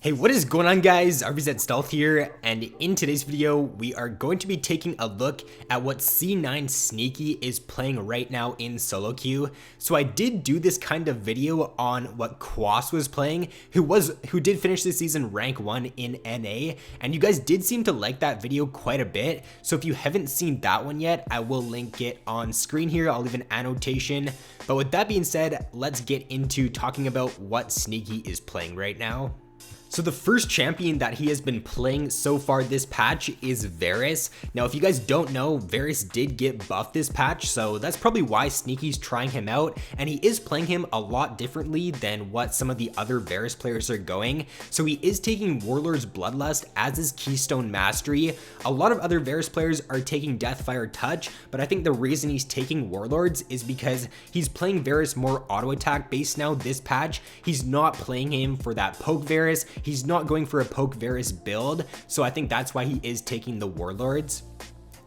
Hey, what is going on guys? RvzStealth here, and in today's video, we are going to be taking a look at what C9 Sneaky is playing right now in solo queue. So I did do this kind of video on what Quas was playing, who did finish this season rank 1 in NA, and you guys did seem to like that video quite a bit. So if you haven't seen that one yet, I will link it on screen here. I'll leave an annotation. But with that being said, let's get into talking about what Sneaky is playing right now. So the first champion that he has been playing so far this patch is Varus. Now, if you guys don't know, Varus did get buffed this patch, so that's probably why Sneaky's trying him out, and he is playing him a lot differently than what some of the other Varus players are going. So he is taking Warlord's Bloodlust as his Keystone Mastery. A lot of other Varus players are taking Deathfire Touch, but I think the reason he's taking Warlords is because he's playing Varus more auto attack based now this patch. He's not playing him for that poke Varus. He's not going for a poke Varus build, so I think that's why he is taking the Warlords.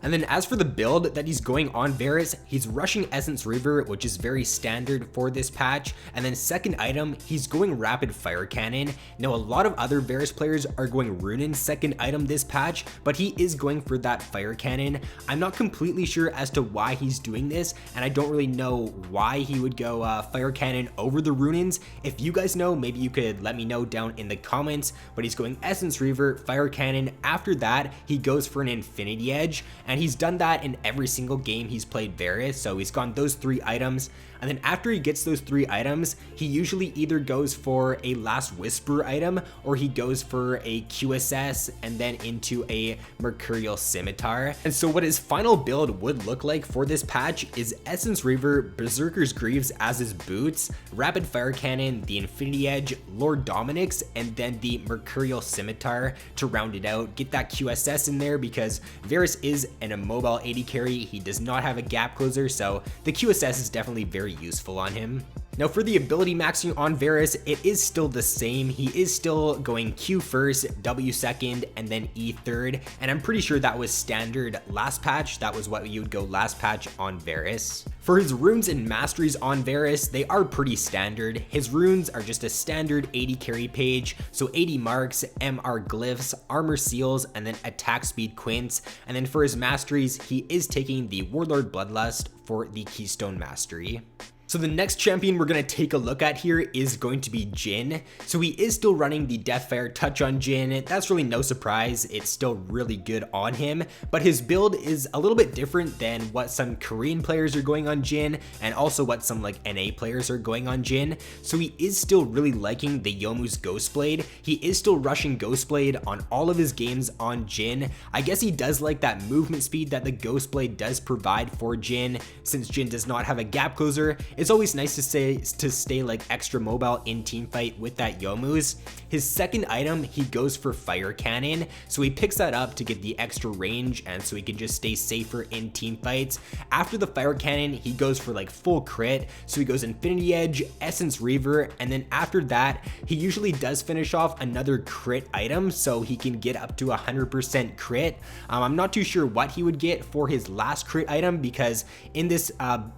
And then as for the build that he's going on Varus, he's rushing Essence Reaver, which is very standard for this patch. And then second item, he's going Rapid Fire Cannon. Now a lot of other Varus players are going Runin second item this patch, but he is going for that Fire Cannon. I'm not completely sure as to why he's doing this, and I don't really know why he would go Fire Cannon over the Runins. If you guys know, maybe you could let me know down in the comments, but he's going Essence Reaver, Fire Cannon. After that, he goes for an Infinity Edge, and he's done that in every single game he's played Varus, so he's gone those 3 items. And then after he gets those 3 items, he usually either goes for a Last Whisper item, or he goes for a QSS and then into a Mercurial Scimitar. And so what his final build would look like for this patch is Essence Reaver, Berserker's Greaves as his boots, Rapid Fire Cannon, the Infinity Edge, Lord Dominic's, and then the Mercurial Scimitar to round it out. Get that QSS in there because Varus is an immobile AD carry. He does not have a gap closer, so the QSS is definitely very useful on him. Now for the ability maxing on Varus, it is still the same. He is still going Q first, W second, and then E third, and I'm pretty sure that was standard last patch. That was what you would go last patch on Varus. For his runes and masteries on Varus, they are pretty standard. His runes are just a standard 80 carry page, so 80 marks, MR glyphs, armor seals, and then attack speed quints. And then for his masteries, he is taking the Warlord Bloodlust for the Keystone Mastery. So the next champion we're going to take a look at here is going to be Jhin. So he is still running the Deathfire Touch on Jhin. That's really no surprise. It's still really good on him, but his build is a little bit different than what some Korean players are going on Jhin, and also what some like NA players are going on Jhin. So he is still really liking the Youmuu's Ghostblade. He is still rushing Ghostblade on all of his games on Jhin. I guess he does like that movement speed that the Ghostblade does provide for Jhin, since Jhin does not have a gap closer. It's always nice to stay like extra mobile in teamfight with that Youmuu's. His second item, he goes for Fire Cannon, so he picks that up to get the extra range and so he can just stay safer in teamfights. After the Fire Cannon, he goes for like full crit, so he goes Infinity Edge, Essence Reaver, and then after that, he usually does finish off another crit item so he can get up to 100% crit. I'm not too sure what he would get for his last crit item because in this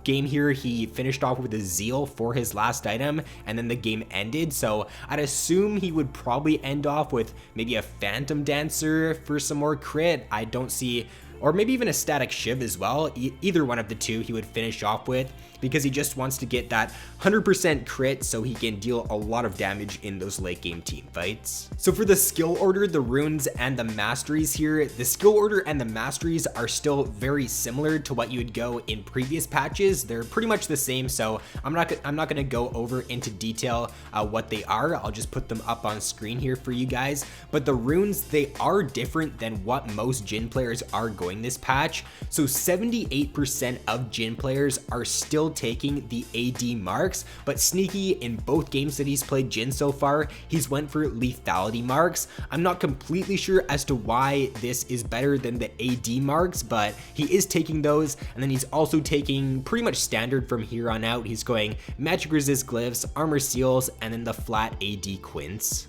game here, he finished off with a Zeal for his last item and then the game ended, so I'd assume he would probably end off with maybe a Phantom Dancer for some more crit. I don't see, or maybe even a Static Shiv as well. Either one of the two he would finish off with because he just wants to get that 100% crit so he can deal a lot of damage in those late game team fights. So for the skill order, the runes and the masteries here, the skill order and the masteries are still very similar to what you would go in previous patches. They're pretty much the same, so I'm not going to go over into detail what they are. I'll just put them up on screen here for you guys. But the runes, they are different than what most Jhin players are going this patch. So 78% of Jhin players are still taking the AD marks, but Sneaky, in both games that he's played Jhin so far, he's went for lethality marks. I'm not completely sure as to why this is better than the AD marks, but he is taking those, and then he's also taking pretty much standard from here on out. He's going Magic Resist Glyphs, Armor Seals, and then the flat AD Quints.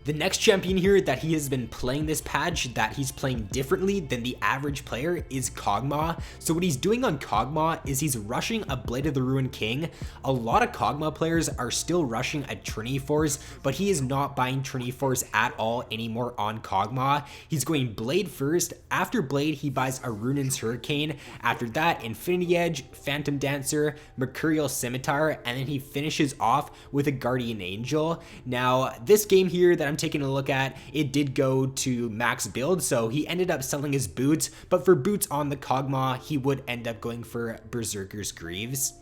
The next champion here that he has been playing this patch that he's playing differently than the average player is Kog'Maw. So what he's doing on Kog'Maw is he's rushing a Blade of the Ruined King. A lot of Kog'Maw players are still rushing a Trinity Force, but he is not buying Trinity Force at all anymore on Kog'Maw. He's going Blade first. After Blade, he buys a Runin's Hurricane. After that, Infinity Edge, Phantom Dancer, Mercurial Scimitar, and then he finishes off with a Guardian Angel. Now, this game here that I'm taking a look at, it did go to max build, so he ended up selling his boots, but for boots on the Kog'Maw, he would end up going for Berserker's Greaves.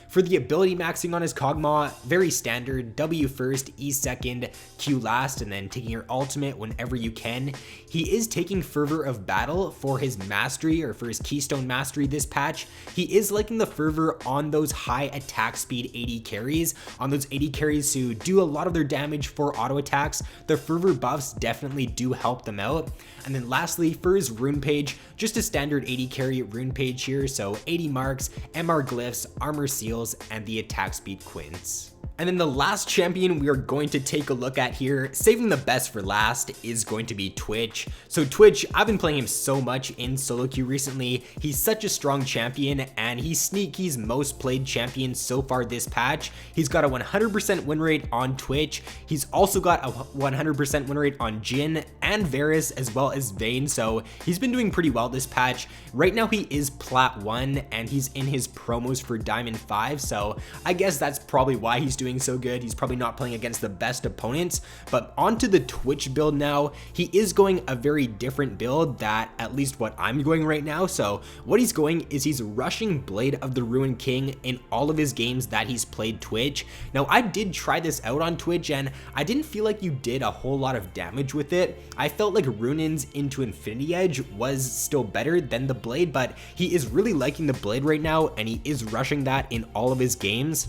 For the ability maxing on his Kog'Maw, very standard, W first, E second, Q last, and then taking your ultimate whenever you can. He is taking Fervor of Battle for his mastery, or for his Keystone Mastery this patch. He is liking the Fervor on those high attack speed 80 carries, on those 80 carries who do a lot of their damage for auto attacks. The Fervor buffs definitely do help them out. And then lastly, for his rune page, just a standard 80 carry rune page here, so 80 marks, MR glyphs, armor seals, and the attack speed quints. And then the last champion we are going to take a look at here, saving the best for last, is going to be Twitch. So Twitch, I've been playing him so much in solo queue recently. He's such a strong champion, and he's Sneaky's most played champion so far this patch. He's got a 100% win rate on Twitch. He's also got a 100% win rate on Jhin and Varus, as well as Vayne, so he's been doing pretty well this patch. Right now he is Plat 1, and he's in his promos for Diamond 5, so I guess that's probably why he's doing so good. He's probably not playing against the best opponents. But onto the Twitch build now. He is going a very different build that at least what I'm going right now. So what he's going is he's rushing Blade of the Ruined King in all of his games that he's played Twitch. Now I did try this out on Twitch, and I didn't feel like you did a whole lot of damage with it. I felt like Runin's into Infinity Edge was still better than the Blade, but he is really liking the Blade right now, and he is rushing that in all of his games.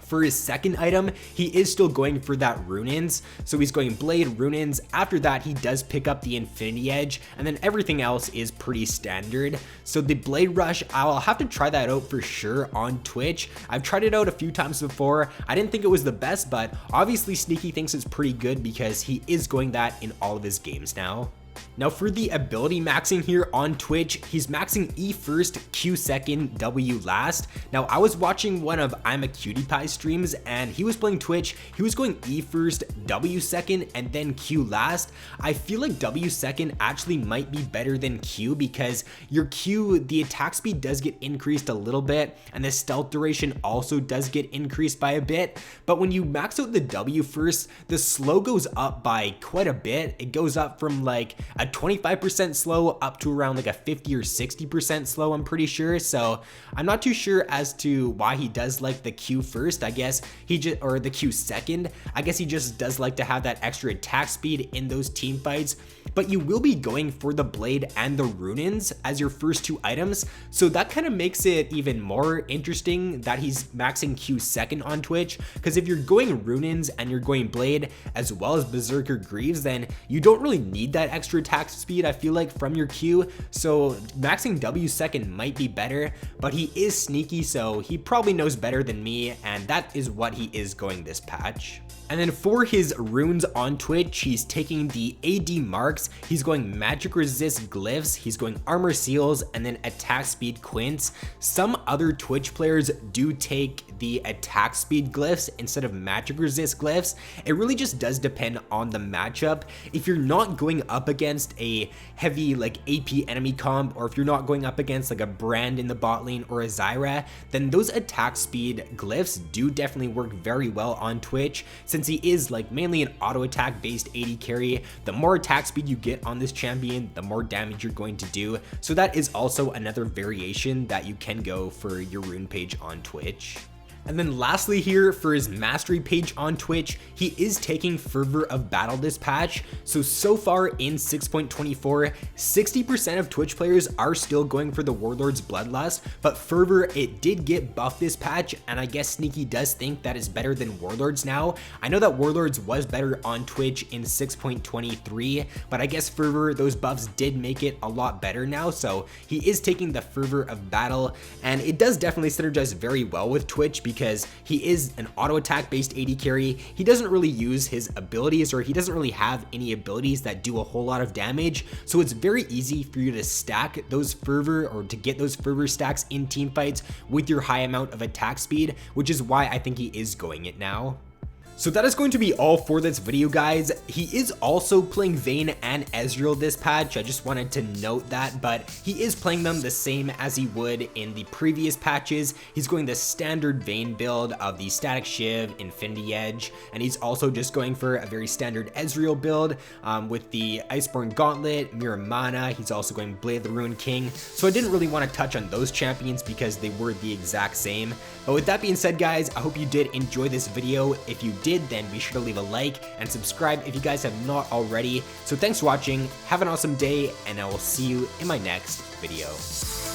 For his second item, he is still going for that Runin's, so he's going Blade, Runin's. After that, he does pick up the Infinity Edge, and then everything else is pretty standard. So the Blade Rush, I'll have to try that out for sure on Twitch. I've tried it out a few times before. I didn't think it was the best, but obviously Sneaky thinks it's pretty good because he is going that in all of his games now. Now for the ability maxing here on Twitch, he's maxing E first, Q second, W last. Now I was watching one of I'm a Cutie Pie streams, and he was playing Twitch. He was going E first, W second, and then Q last. I feel like W second actually might be better than Q because your Q, the attack speed does get increased a little bit, and the stealth duration also does get increased by a bit. But when you max out the W first, the slow goes up by quite a bit. It goes up from like a 25% slow up to around like a 50 or 60% slow, I'm pretty sure. So I'm not too sure as to why he does like the Q first. I guess he just, or the Q second, I guess he just does like to have that extra attack speed in those team fights. But you will be going for the Blade and the Runin's as your first two items, so that kind of makes it even more interesting that he's maxing Q second on Twitch, because if you're going Runin's and you're going Blade as well as Berserker Greaves, then you don't really need that extra attack speed, I feel like, from your Q. So maxing W second might be better, but he is Sneaky, so he probably knows better than me, and that is what he is going this patch. And then for his runes on Twitch, he's taking the AD marks, he's going magic resist glyphs, he's going armor seals, and then attack speed quints. Some other Twitch players do take the attack speed glyphs instead of magic resist glyphs. It really just does depend on the matchup. If you're not going up against a heavy like AP enemy comp, or if you're not going up against like a Brand in the bot lane or a Zyra, then those attack speed glyphs do definitely work very well on Twitch. Since he is like mainly an auto attack based AD carry, the more attack speed you get on this champion, the more damage you're going to do. So that is also another variation that you can go for your rune page on Twitch. And then lastly here, for his mastery page on Twitch, he is taking Fervor of Battle this patch. So far in 6.24, 60% of Twitch players are still going for the Warlord's Bloodlust, but Fervor, it did get buffed this patch, and I guess Sneaky does think that is better than Warlords now. I know that Warlords was better on Twitch in 6.23, but I guess Fervor, those buffs did make it a lot better now, so he is taking the Fervor of Battle, and it does definitely synergize very well with Twitch because he is an auto attack based AD carry. He doesn't really use his abilities, or he doesn't really have any abilities that do a whole lot of damage, so it's very easy for you to stack those fervor, or to get those fervor stacks in team fights with your high amount of attack speed, which is why I think he is going it now. So that is going to be all for this video, guys. He is also playing Vayne and Ezreal this patch. I just wanted to note that, but he is playing them the same as he would in the previous patches. He's going the standard Vayne build of the Static Shiv, Infinity Edge, and he's also just going for a very standard Ezreal build with the Iceborne Gauntlet, Mirror Mana. He's also going Blade of the Ruined King. So I didn't really want to touch on those champions because they were the exact same. But with that being said, guys, I hope you did enjoy this video. If you did, then be sure to leave a like and subscribe if you guys have not already. So thanks for watching, have an awesome day, and I will see you in my next video.